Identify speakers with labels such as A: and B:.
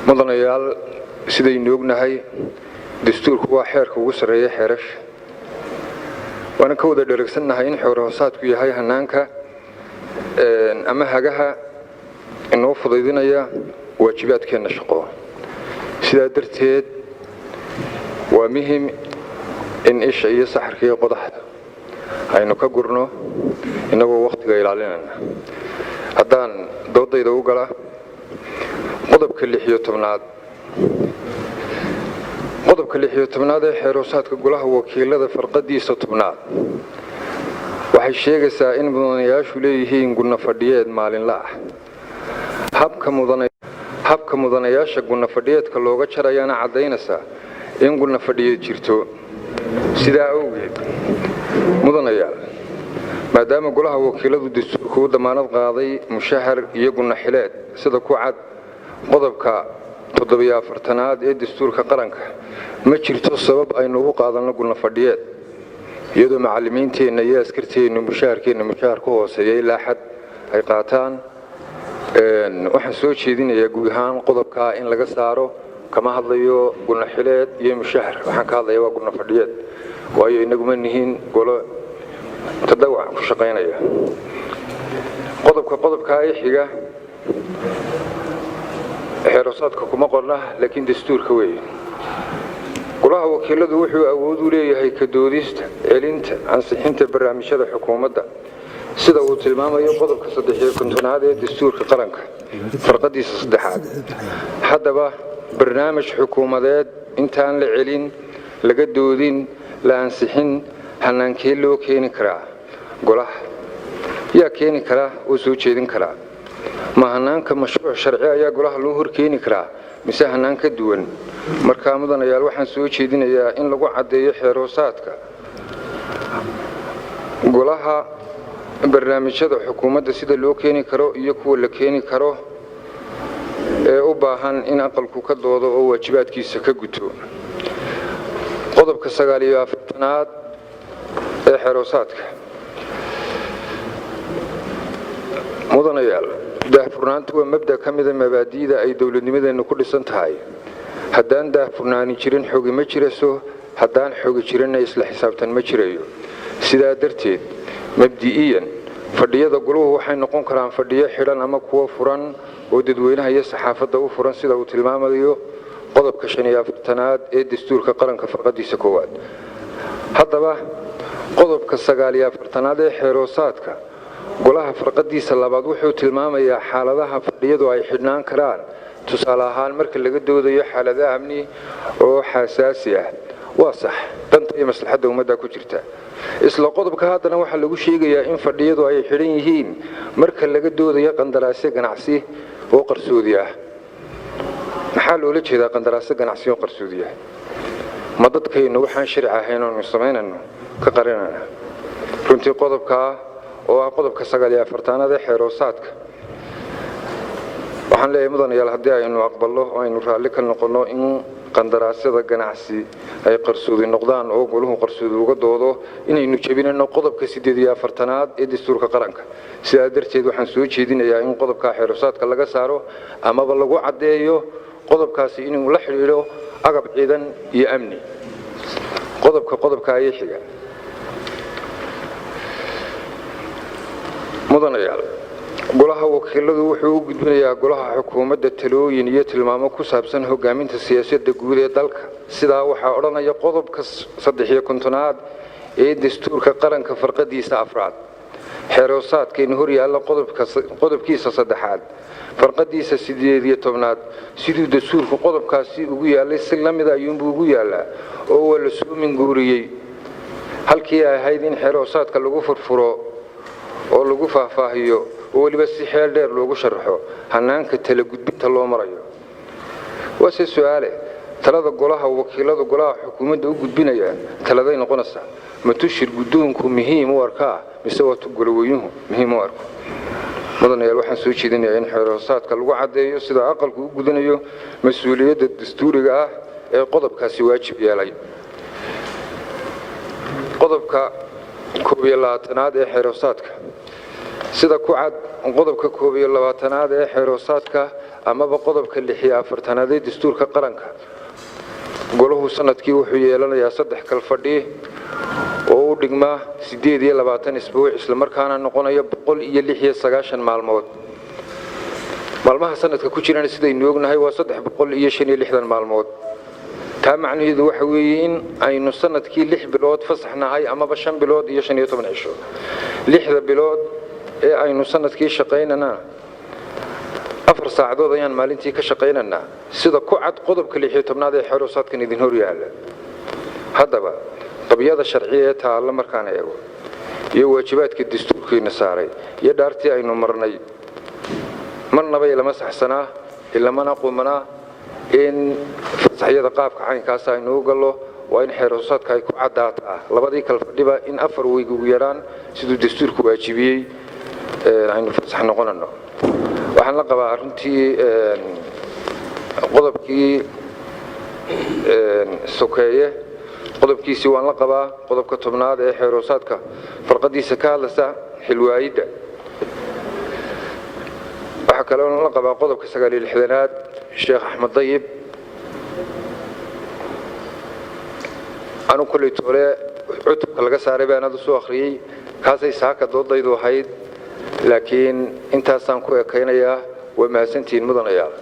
A: mudanayaal sidaynu ognahay dastuurku waa xeerka ugu sareeya xeerasha waana ka wada dheregsannahay in xeer hoosaadku yahay hanaanka ama hagaha inoo fudaydinaya waajibaadkeena shaqo sidaa darteed waa muhiim in isha iyo saxarka iyo qodaxda aynu ka gurno inagoo waqtiga ilaalinayna haddaan doodayda u gala qodobka 16aad ee xeer hoosaadka golaha wakiilada farqadiisa 10aad waxay sheegaysaa in mudanayaashu leeyihiin gudna fadhiyeed maalinle ah habka mudanayaasha gudna fadhiyeedka looga jarayana cadaynaysaa in gudna fadhiyeed jirto sidaa awgeed mudanayaal maadaama golaha wakiiladu dastuurku u damaanad qaaday mushahar iyo gudna xileed sida ku cad qodobka 74aad ee dastuurka qaranka ma jirto sabab aynu ugu qaadanno gudna fadhiyeed iyadoo macallimiinteena iyo askarteena mushaharka hooseeya ilaa xad ay qaataan waxaan soo jeedinayaa guud ahaan qodobka in laga saaro kama hadlayo gudna xileed iyo mushahar waxaan ka hadlayaa waa gudna fadhiyeed waayo inaguma nihiin golo tadawac ku shaqaynaya qodobka ay xiga xeer hoosaadka kuma qorna laakiin dastuurka weeye golaha wakiiladu wuxuu awood u leeyahay ka doodista celinta ansixinta barnaamijyada xukuumadda sida uu tilmaamayo qodobka 350aad ee dastuurka qaranka farqadiisa 3aad haddaba barnaamij xukuumadeed intaan la celin laga doodin la ansixin hanaankee loo keeni karaa golaha yaa keeni karaa oo soo jeedin karaa ma hanaanka mashruuc sharci ayaa golaha loo hor keeni karaa mise hanaan ka duwan markaa mudanayaal waxaan soo jeedinayaa in lagu caddeeyo xeer hoosaadka golaha barnaamijyada xukuumadda sida loo keeni karo iyo kuwa la keeni karo ee u baahan in aqalku ka doodo oo waajibaadkiisa ka guto qodobka 49aad ee xeer hoosaadka mudanayaal daahfurnaantu waa mabda ka mida mabaadi'da ay dowladnimadeenu ku dhisan tahay haddaan daahfurnaani jirin xogi ma jirayso haddaan xogi jirinna isla xisaabtan ma jirayo sidaa darteed mabdi'iyan fadhiyada goluhu waxay noqon karaan fadhiyo xidhan ama kuwo furan oo dadweynaha iyo saxaafadda u furan sida uu tilmaamayo qodobka 45aad ee dastuurka qaranka farqadiisa 1aad haddaba qodobka 49aad ee xeer hoosaadka golaha farqadiisa 2aad wuxuu tilmaamayaa xaaladaha fadhiyadu ay xidhnaan karaan tusaale ahaan marka laga doodayo xaaladaha amni oo xasaasi ah waa sax danta iyo maslaxadda ummadda ku jirta isla qodobka haddana waxaa lagu sheegayaa in fadhiyadu ay xidhan yihiin marka laga doodayo qandaraasyo ganacsi oo qarsoodi ah maxaa loola jeedaa qandaraasyo ganacsi oo qarsoodi ah ma dadkaynu waxaan sharci ahayn oo samaynayno ka qarinayna runtii qodobka oo ah qodobka 49aad ee xeer hoosaadka waxaan leeyahay mudanayaal haddii aynu aqbalno oo aynu raalli ka noqono in qandaraasyada ganacsi ay qarsoodi noqdaan oo goluhu qarsoodi uga doodo inaynu jebinayno qodobka 48aad ee dastuurka qaranka sidaa darteed waxaan soo jeedinayaa in qodobka xeer hoosaadka laga saaro amaba lagu caddeeyo qodobkaasi inuu la xiriiro agab ciidan iyo amni qodobka ay xiga mudanayaal golaha wakiiladu wuxuu u gudbinayaa golaha xukuumadda talooyin iyo tilmaamo ku saabsan hogaaminta siyaasadda guud ee dalka sidaa waxaa odhanaya qodobka 53aad ee dastuurka qaranka farqadiisa 4aad xeer hoosaadkeena hor yaalla qodobkiisa 3aad farqadiisa 18aad siduu dastuurku qodobkaasi ugu yaallay si la mid ayuunbuu ugu yaallaa oo waa la soo minguuriyey halkii ay ahayd in xeer hoosaadka lagu furfuro oo lagu faahfaahiyo oo waliba si xeel dheer loogu sharaxo hanaanka tala gudbinta loo marayo waase su'aale talada golaha wakiilada golaha xukuumadda u gudbinaya taladay noqonaysa ma tushir guddoonku muhiim u arkaa mise waa goloweynuhu muhiim u arko mudanayaal waxaan soo jeedinayaa in xeer hoosaadka lagu caddeeyo sida aqalku u gudanayo mas'uuliyadda dastuuriga ah ee qodobkaasi waajib yeelay qodobka 21aad ee xeer hoosaadka sida ku cad qodobka 21aad ee xeer hoosaadka amaba qodobka 46 ee dastuurka qaranka goluhu sanadkii wuxuu yeelanayaa 3 kal fadhi oo u dhigma 28 isbuuc isla markaana noqonaya 196 maalmood maalmaha sanadka ku jirana sidaynu ognahay waa 365 maalmood taa macnaheedu waxa weeye in aynu sanadkii 6 bilood fasaxnahay amaba 5 bilood iyo 15 cisho 6 bilood ee aynu sanadkii shaqaynana 4 saacadood ayaan maalintii ka shaqaynana sida ku cad qodobka 16aad ee xeeroosaadkan idin hor yaala haddaba qabyada sharciga ee taalla markaan eego iyo waajibaadka dastuurkeena saaray iyo dhaartii aynu marnay marnaba ilama saxsanaa ilamana qumanaa in fasaxyada qaabka caynkaas aynu u gallo waa in xeeroosaadka ay ku cadaataa labadii kala fadhiba in 4 weeg ugu yaraan sidoo dastuurku waajibiyay aynu fasax noqonano waxaan la qabaa runtii qodobkii sokeeye qodobkiisii waan la qabaa qodobka 10aad ee xeeroosaadka farqadiisa ka hadlaysa xilwaayida waxa kale oo la qabaa qodobka 69aad Sheekh Axmed Dayib anu kulli toole cutubka laga saaray baan aad soo akhriyay kaasay saaka doodaydu ahayd laakiin intaasaan ku ekaynayaa waa mahadsantiin mudanayaal